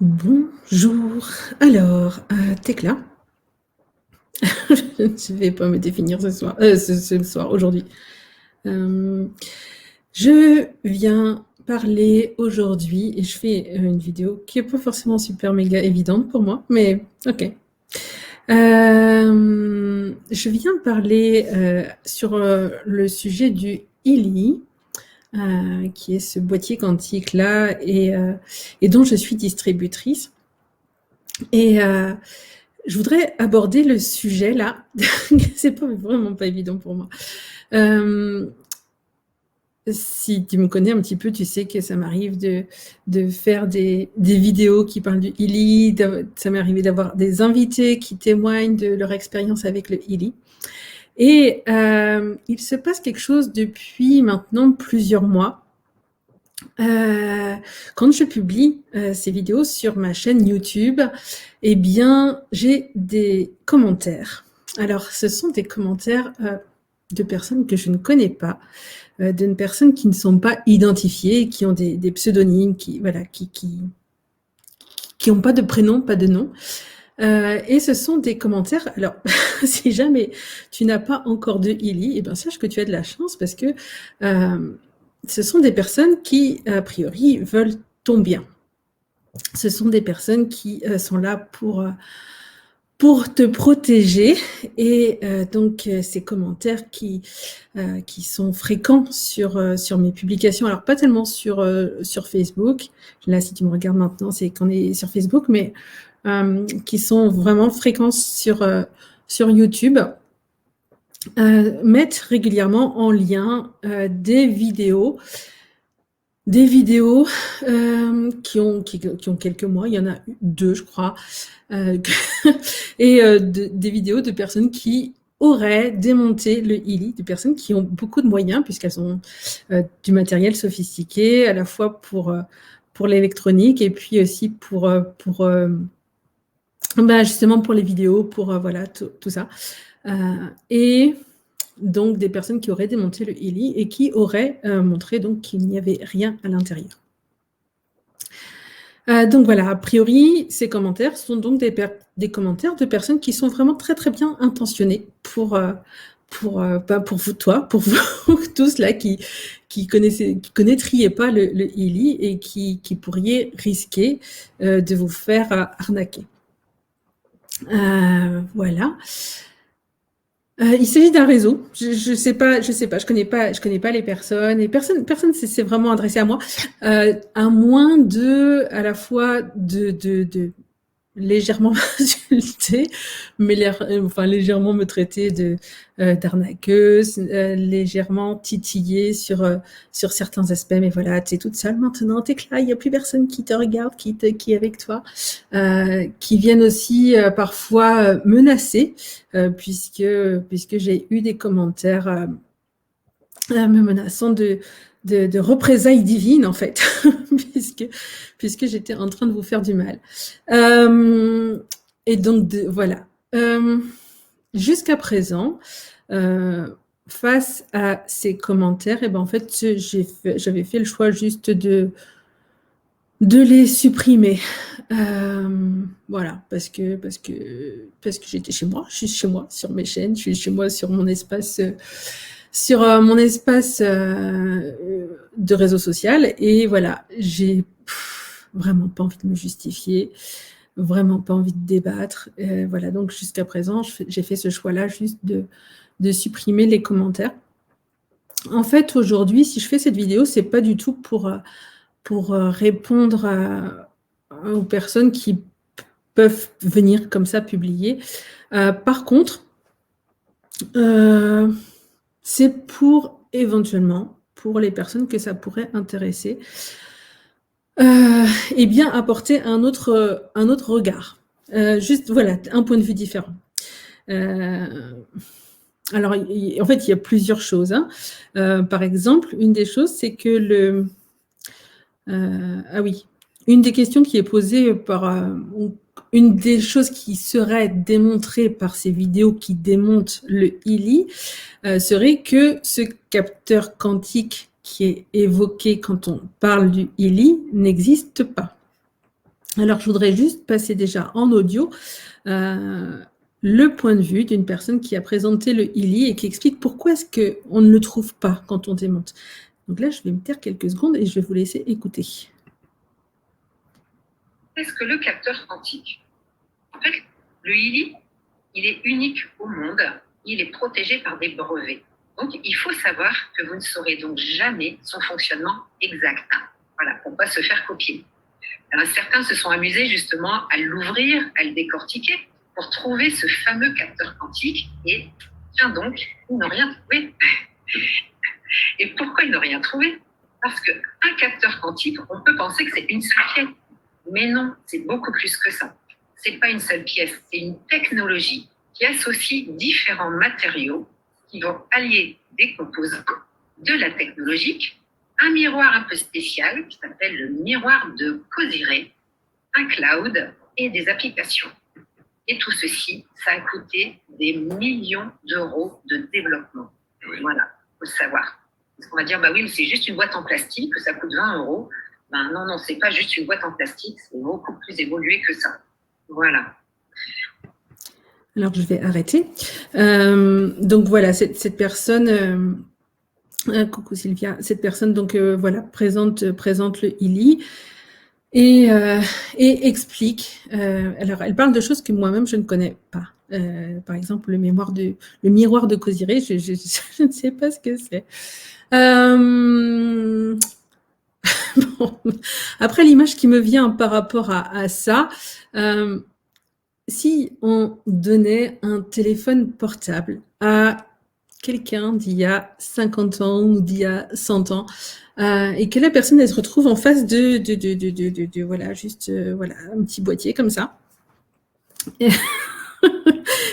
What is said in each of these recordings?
Bonjour. Alors, Tekla, je ne vais pas me définir ce soir, ce soir, aujourd'hui. Euh, je viens parler aujourd'hui et je fais une vidéo qui est pas forcément super méga évidente pour moi, mais ok. Je viens parler sur le sujet du Ili, qui est ce boîtier quantique là et dont je suis distributrice. Et je voudrais aborder le sujet là. C'est pas vraiment pas évident pour moi. Euh, Si tu me connais un petit peu, tu sais que ça m'arrive de faire des vidéos qui parlent du Ili. Ça m'est arrivé d'avoir des invités qui témoignent de leur expérience avec le Ili. Et il se passe quelque chose depuis maintenant plusieurs mois. Quand je publie ces vidéos sur ma chaîne YouTube, eh bien, j'ai des commentaires. Alors, ce sont des commentaires de personnes que je ne connais pas, de personnes qui ne sont pas identifiées, qui ont des pseudonymes, qui voilà, qui ont pas de prénom, pas de nom. Et ce sont des commentaires. Alors, si jamais tu n'as pas encore de Ili, eh ben sache que tu as de la chance parce que ce sont des personnes qui, a priori, veulent ton bien. Ce sont des personnes qui sont là pour te protéger. Et donc, ces commentaires qui sont fréquents sur mes publications, alors pas tellement sur Facebook. Là, si tu me regardes maintenant, c'est qu'on est sur Facebook, mais qui sont vraiment fréquents sur YouTube, mettent régulièrement en lien des vidéos qui ont quelques mois, il y en a 2 je crois, et des vidéos de personnes qui auraient démonté le Ili, des personnes qui ont beaucoup de moyens puisqu'elles ont du matériel sophistiqué à la fois pour l'électronique et puis aussi pour justement pour les vidéos, pour voilà tout ça. Et donc des personnes qui auraient démonté le Ili et qui auraient montré donc qu'il n'y avait rien à l'intérieur. Donc voilà, a priori, ces commentaires sont donc des commentaires de personnes qui sont vraiment très très bien intentionnées pour vous, toi, pour vous tous là qui connaîtriez pas le Ili et qui pourriez risquer de vous faire arnaquer. Voilà. Il s'agit d'un réseau. Je sais pas, je connais pas les personnes. Et personne s'est vraiment adressé à moi, à moins à la fois de légèrement m'insulter, mais enfin légèrement me traiter d'arnaqueuse, légèrement titiller sur certains aspects. Mais voilà, tu es toute seule maintenant, t'es là, il y a plus personne qui te regarde, qui est avec toi, qui viennent aussi parfois menacer, puisque j'ai eu des commentaires me menaçant de représailles divines, en fait, puisque j'étais en train de vous faire du mal. Et donc, voilà. Jusqu'à présent, face à ces commentaires, et ben en fait, j'avais fait le choix juste de les supprimer. Voilà, parce que j'étais chez moi, je suis chez moi sur mes chaînes, je suis chez moi sur mon espace de réseau social. Et voilà, j'ai vraiment pas envie de me justifier, vraiment pas envie de débattre. Voilà, donc jusqu'à présent, j'ai fait ce choix-là juste de supprimer les commentaires. En fait, aujourd'hui, si je fais cette vidéo, c'est pas du tout pour répondre aux personnes qui peuvent venir comme ça publier. Par contre, c'est pour éventuellement, pour les personnes que ça pourrait intéresser, et bien apporter un autre regard. Juste, voilà, un point de vue différent. Alors, en fait, il y a plusieurs choses. Hein. Par exemple, une des choses, c'est que ah oui, une des questions qui est posée une des choses qui serait démontrée par ces vidéos qui démontent le Ili serait que ce capteur quantique qui est évoqué quand on parle du Ili n'existe pas. Alors, je voudrais juste passer déjà en audio le point de vue d'une personne qui a présenté le ILI et qui explique pourquoi est-ce qu'on ne le trouve pas quand on démonte. Donc là, je vais me taire quelques secondes et je vais vous laisser écouter. Qu'est-ce que le capteur quantique? En fait, le ILI, il est unique au monde, il est protégé par des brevets. Donc, il faut savoir que vous ne saurez donc jamais son fonctionnement exact. Voilà, pour ne pas se faire copier. Alors, certains se sont amusés justement à l'ouvrir, à le décortiquer pour trouver ce fameux capteur quantique et, tiens donc, ils n'ont rien trouvé. Et pourquoi ils n'ont rien trouvé? Parce qu'un capteur quantique, on peut penser que c'est une seule pièce. Mais non, c'est beaucoup plus que ça. Ce n'est pas une seule pièce, c'est une technologie qui associe différents matériaux qui vont allier des composants de la technologique, un miroir un peu spécial qui s'appelle le miroir de Cosiré, un cloud et des applications. Et tout ceci, ça a coûté des millions d'euros de développement. Oui. Voilà, il faut le savoir. Parce qu'on va dire, bah oui, mais c'est juste une boîte en plastique, que ça coûte 20 euros. Ben non, c'est pas juste une boîte en plastique, c'est beaucoup plus évolué que ça. Voilà. Alors, je vais arrêter. Donc, voilà, cette personne, coucou Sylvia, cette personne, donc, voilà, présente le ILI et explique. Alors, elle parle de choses que moi-même, je ne connais pas. Par exemple, le miroir de Cosiré, je ne sais pas ce que c'est. Bon. Après, l'image qui me vient par rapport à ça, si on donnait un téléphone portable à quelqu'un d'il y a 50 ans ou d'il y a 100 ans, et que la personne, elle se retrouve en face de voilà, juste, voilà, un petit boîtier comme ça.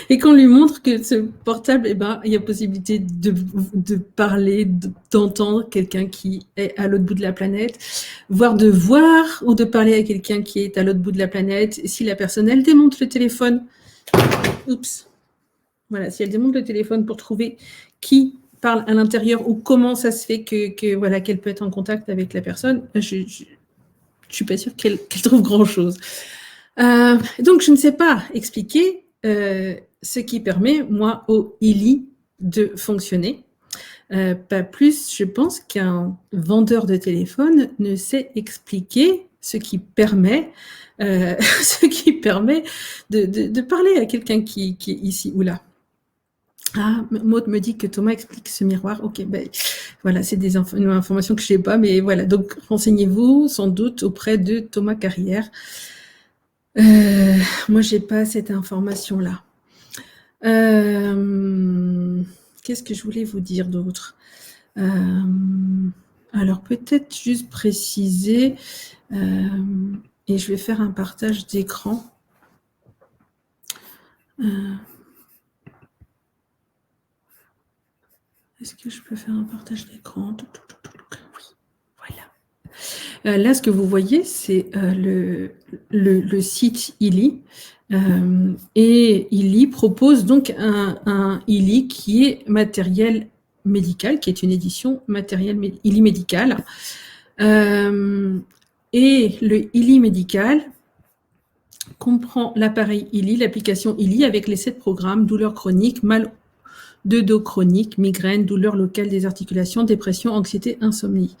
Et qu'on lui montre que ce portable, eh ben, il y a possibilité de parler, d'entendre quelqu'un qui est à l'autre bout de la planète, voire de voir ou de parler à quelqu'un qui est à l'autre bout de la planète. Si la personne, elle démonte le téléphone, voilà, si elle démonte le téléphone pour trouver qui parle à l'intérieur ou comment ça se fait voilà, qu'elle peut être en contact avec la personne, je suis pas sûre qu'elle trouve grand-chose. Donc, je ne sais pas expliquer ce qui permet, moi, au ILI de fonctionner. Pas plus, je pense, qu'un vendeur de téléphone ne sait expliquer ce qui permet de parler à quelqu'un qui est ici ou là. Ah, Maud me dit que Thomas explique ce miroir. Ok, ben voilà, c'est une information que je sais pas, mais voilà. Donc, renseignez-vous sans doute auprès de Thomas Carrière. Moi, j'ai pas cette information-là. Qu'est-ce que je voulais vous dire d'autre? Alors, peut-être juste préciser, et je vais faire un partage d'écran. Est-ce que je peux faire un partage d'écran? Oui, voilà. Là, ce que vous voyez, c'est le site ILI. Et ILI propose donc un ILI qui est matériel médical, qui est une édition matériel ILI médical. Et le ILI médical comprend l'appareil ILI, l'application ILI avec les 7 programmes: douleurs chroniques, mal de dos chronique, migraine, douleurs locales des articulations, dépression, anxiété, insomnie.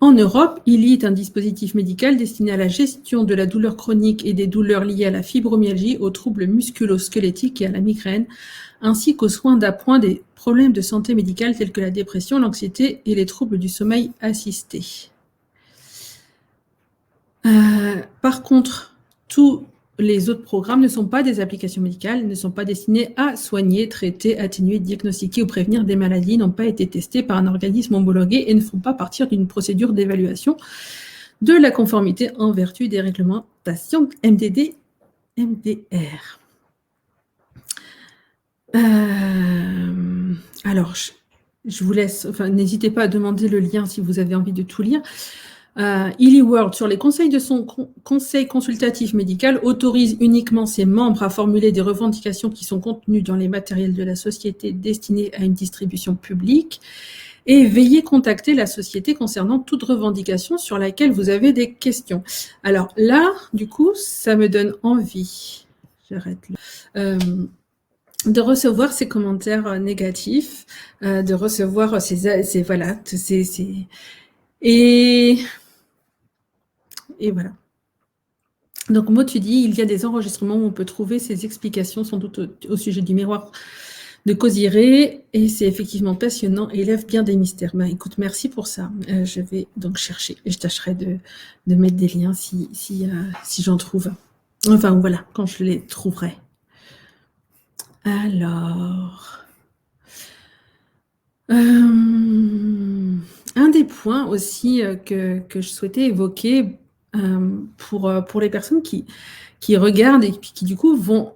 En Europe, ILI est un dispositif médical destiné à la gestion de la douleur chronique et des douleurs liées à la fibromyalgie, aux troubles musculo-squelettiques et à la migraine, ainsi qu'aux soins d'appoint des problèmes de santé médicale tels que la dépression, l'anxiété et les troubles du sommeil assistés. Par contre, tous les autres programmes ne sont pas des applications médicales, ne sont pas destinés à soigner, traiter, atténuer, diagnostiquer ou prévenir des maladies, n'ont pas été testés par un organisme homologué et ne font pas partir d'une procédure d'évaluation de la conformité en vertu des réglementations MDD, MDR. Alors, je vous laisse, n'hésitez pas à demander le lien si vous avez envie de tout lire. ILI World, sur les conseils de son conseil consultatif médical, autorise uniquement ses membres à formuler des revendications qui sont contenues dans les matériels de la société destinés à une distribution publique. et veuillez contacter la société concernant toute revendication sur laquelle vous avez des questions. Alors là, du coup, ça me donne envie, j'arrête là, de recevoir ces commentaires négatifs, de recevoir ces voilà, et voilà. Donc, moi, tu dis, il y a des enregistrements où on peut trouver ces explications, sans doute au sujet du miroir de Cosiré, et c'est effectivement passionnant et lève bien des mystères. Ben, écoute, merci pour ça. Je vais donc chercher et je tâcherai de mettre des liens si j'en trouve. Enfin, voilà, quand je les trouverai. Alors, un des points aussi que je souhaitais évoquer pour les personnes qui regardent et qui du coup vont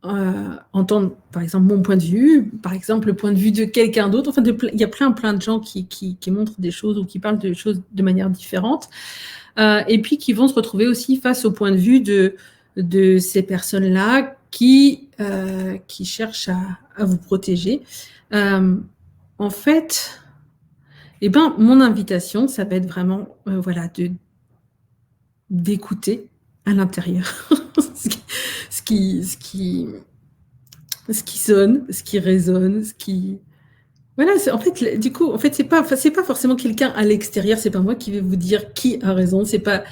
entendre par exemple mon point de vue, par exemple le point de vue de quelqu'un d'autre, enfin il y a plein de gens qui montrent des choses ou qui parlent de choses de manière différente, et puis qui vont se retrouver aussi face au point de vue de ces personnes-là qui cherchent à vous protéger. En fait, mon invitation, ça va être vraiment voilà, d'écouter à l'intérieur ce qui sonne, ce qui résonne, ce qui... Voilà, en fait, du coup, en fait, c'est pas forcément quelqu'un à l'extérieur, c'est pas moi qui vais vous dire qui a raison, c'est pas...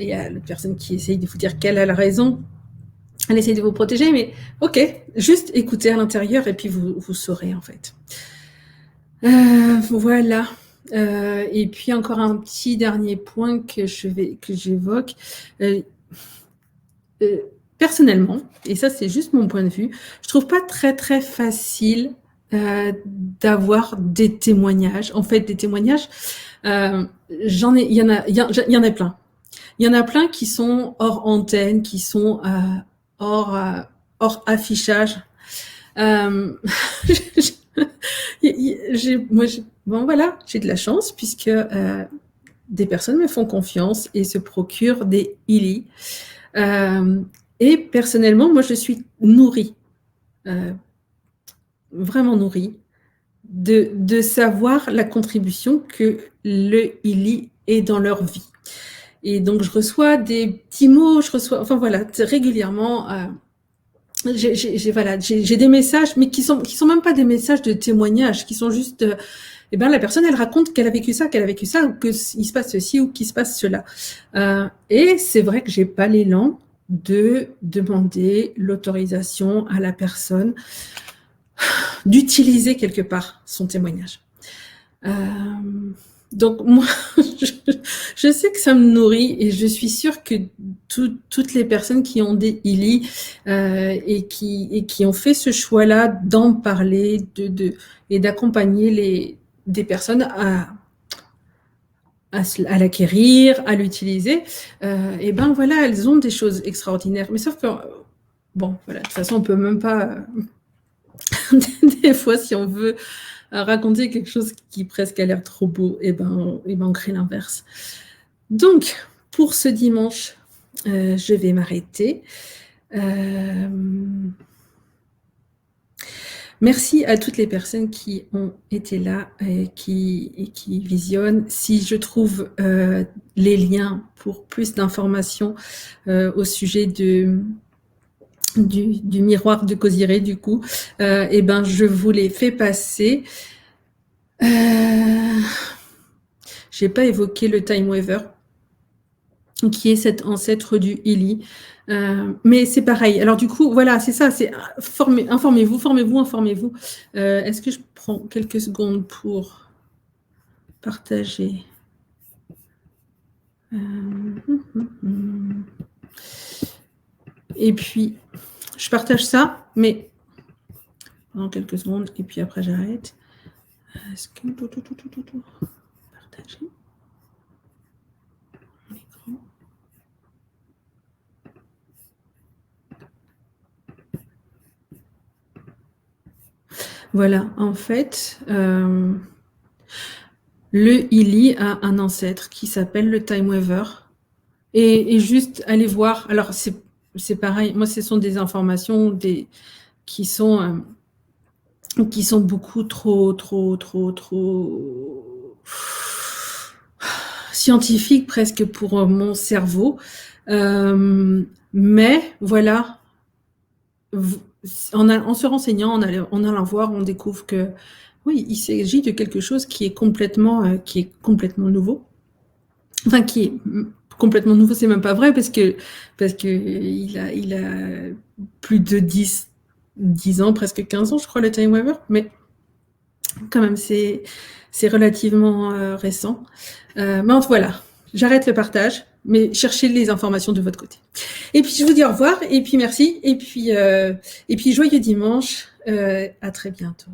il y a la personne qui essaye de vous dire qu'elle a la raison, elle essaye de vous protéger, mais ok, juste écoutez à l'intérieur et puis vous saurez, en fait. Voilà. Et puis encore un petit dernier point que j'évoque. Personnellement, et ça c'est juste mon point de vue, je trouve pas très très facile d'avoir des témoignages. En fait, des témoignages, il y en a plein. Il y en a plein qui sont hors antenne, qui sont hors affichage. Bon voilà, j'ai de la chance puisque des personnes me font confiance et se procurent des ILI. Et personnellement, moi, je suis nourrie, vraiment nourrie, de savoir la contribution que le ILI est dans leur vie. Et donc, je reçois des petits mots, enfin voilà, régulièrement, j'ai des messages, mais qui sont même pas des messages de témoignage, qui sont juste, la personne, elle raconte qu'elle a vécu ça, ou qu'il se passe ceci, ou qu'il se passe cela. Et c'est vrai que j'ai pas l'élan de demander l'autorisation à la personne d'utiliser quelque part son témoignage. Donc moi, je sais que ça me nourrit et je suis sûre que toutes les personnes qui ont des ILI et qui ont fait ce choix-là d'en parler, et d'accompagner des personnes à l'acquérir, à l'utiliser, voilà, elles ont des choses extraordinaires. Mais sauf que, bon, voilà, de toute façon, on peut même pas, des fois, si on veut raconter quelque chose qui presque a l'air trop beau, on crée l'inverse. Donc, pour ce dimanche, je vais m'arrêter. Merci à toutes les personnes qui ont été là et qui visionnent. Si je trouve les liens pour plus d'informations au sujet du miroir de Cosiré, du coup, je vous les fais passer. J'ai pas évoqué le Time Waver, qui est cet ancêtre du ILI. Mais c'est pareil. Alors du coup, voilà, c'est ça, c'est informez-vous. Est-ce que je prends quelques secondes pour partager? Et puis, je partage ça, mais pendant quelques secondes, et puis après j'arrête. Est-ce que... Partager. Voilà, en fait, le ILI a un ancêtre qui s'appelle le Time Waver. Et juste aller voir, alors c'est pareil, moi ce sont des informations qui sont qui sont beaucoup trop scientifiques presque pour mon cerveau. Mais voilà, en se renseignant, en allant voir, on découvre que oui, il s'agit de quelque chose qui est complètement nouveau. Enfin, qui est complètement nouveau, c'est même pas vrai parce que il a plus de 10 ans, presque 15 ans, je crois, le Time Waver, mais quand même, c'est relativement récent. Mais enfin, voilà, j'arrête le partage, mais cherchez les informations de votre côté. Et puis, je vous dis au revoir, et puis merci, et puis joyeux dimanche, à très bientôt.